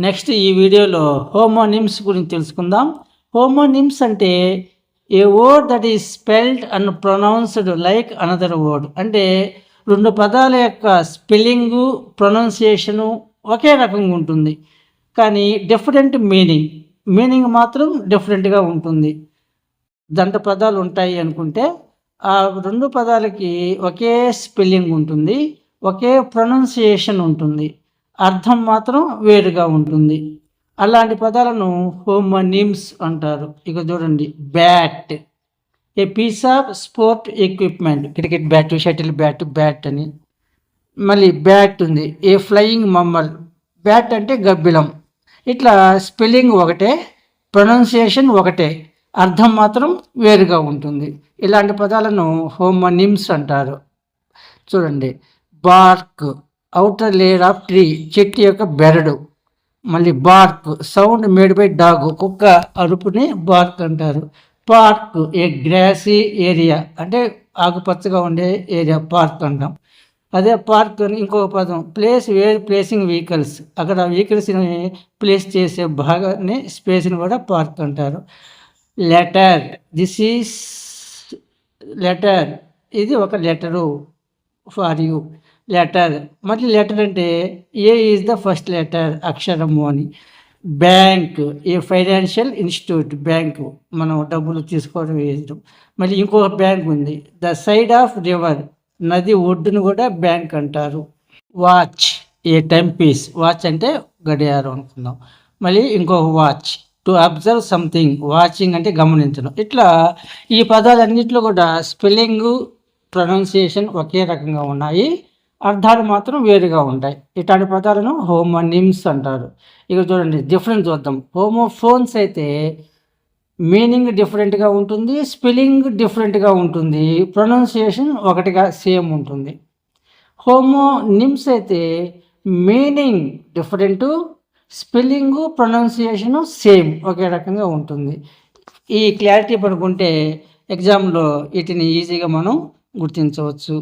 Next ఈ వీడియోలో homonyms గురించి తెలుసుకుందాం. హోమోనిమ్స్ అంటే a word that is spelled and pronounced like another word. అంటే రెండు పదాల యొక్క స్పెల్లింగు, ప్రొనౌన్సియేషను ఒకే రకంగా ఉంటుంది, కానీ డిఫరెంట్ మీనింగ్ మాత్రం డిఫరెంట్గా ఉంటుంది. దంట పదాలు ఉంటాయి అనుకుంటే ఆ రెండు పదాలకి ఒకే స్పెల్లింగ్ ఉంటుంది, ఒకే ప్రొనౌన్సియేషన్ ఉంటుంది, అర్థం మాత్రం వేరుగా ఉంటుంది. అలాంటి పదాలను హోమోనిమ్స్ అంటారు. ఇక చూడండి, bat, a piece of sport equipment, cricket bat, shuttle bat అని. మళ్ళీ బ్యాట్ ఉంది, ఏ ఫ్లయింగ్ మమ్మల్, బ్యాట్ అంటే గబ్బిలం. ఇట్లా స్పెల్లింగ్ ఒకటే, ప్రొనౌన్సియేషన్ ఒకటే, అర్థం మాత్రం వేరుగా ఉంటుంది. ఇలాంటి పదాలను హోమోనిమ్స్ అంటారు. చూడండి, BARC, outer layer of tree, చెట్టు యొక్క బెరడు. మళ్ళీ BARC, sound made by dog, కుక్క అరుపుని బార్క్ అంటారు. పార్క్, ఏ గ్రాసీ ఏరియా, అంటే ఆకుపచ్చగా ఉండే ఏరియా పార్క్ అంటాం. అదే పార్క్ అని ఇంకొక పదం, ప్లేస్ వేర్ ప్లేసింగ్ వెహికల్స్, అక్కడ వెహికల్స్ని ప్లేస్ చేసే భాగాన్ని, స్పేస్ని కూడా పార్క్ అంటారు. లెటర్, దిస్ ఈస్ లెటర్, ఇది ఒక లెటరు ఫార్ యూ, లెటర్. మళ్ళీ లెటర్ అంటే ఏ ఈజ్ ద ఫస్ట్ లెటర్, అక్షరము అని. బ్యాంక్, ఏ ఫైనాన్షియల్ ఇన్స్టిట్యూట్, బ్యాంకు మనం డబ్బులు తీసుకోవడం వేయడం. మళ్ళీ ఇంకొక బ్యాంక్ ఉంది, ద సైడ్ ఆఫ్ రివర్, నది ఒడ్డును కూడా బ్యాంక్ అంటారు. వాచ్, ఏ టైం పీస్, వాచ్ అంటే గడియారం అనుకుందాం. మళ్ళీ ఇంకొక watch, to observe something, watching అంటే గమనించడం. ఇట్లా ఈ పదాలన్నింటిలో కూడా స్పెల్లింగు, ప్రొనౌన్సియేషన్ ఒకే రకంగా ఉన్నాయి, అర్థాలు మాత్రం వేరుగా ఉంటాయి. ఇట్లాంటి పదాలను హోమోనిమ్స్ అంటారు. ఇక చూడండి, డిఫరెన్స్ చూద్దాం. హోమోఫోన్స్ అయితే మీనింగ్ డిఫరెంట్గా ఉంటుంది, స్పెల్లింగ్ డిఫరెంట్గా ఉంటుంది, ప్రొనౌన్సియేషన్ ఒకటిగా సేమ్ ఉంటుంది. హోమోనిమ్స్ అయితే meaning different, spelling, pronunciation same ఒకే రకంగా ఉంటుంది. ఈ క్లారిటీ పడుకుంటే ఎగ్జామ్లో వీటిని ఈజీగా మనం గుర్తించవచ్చు.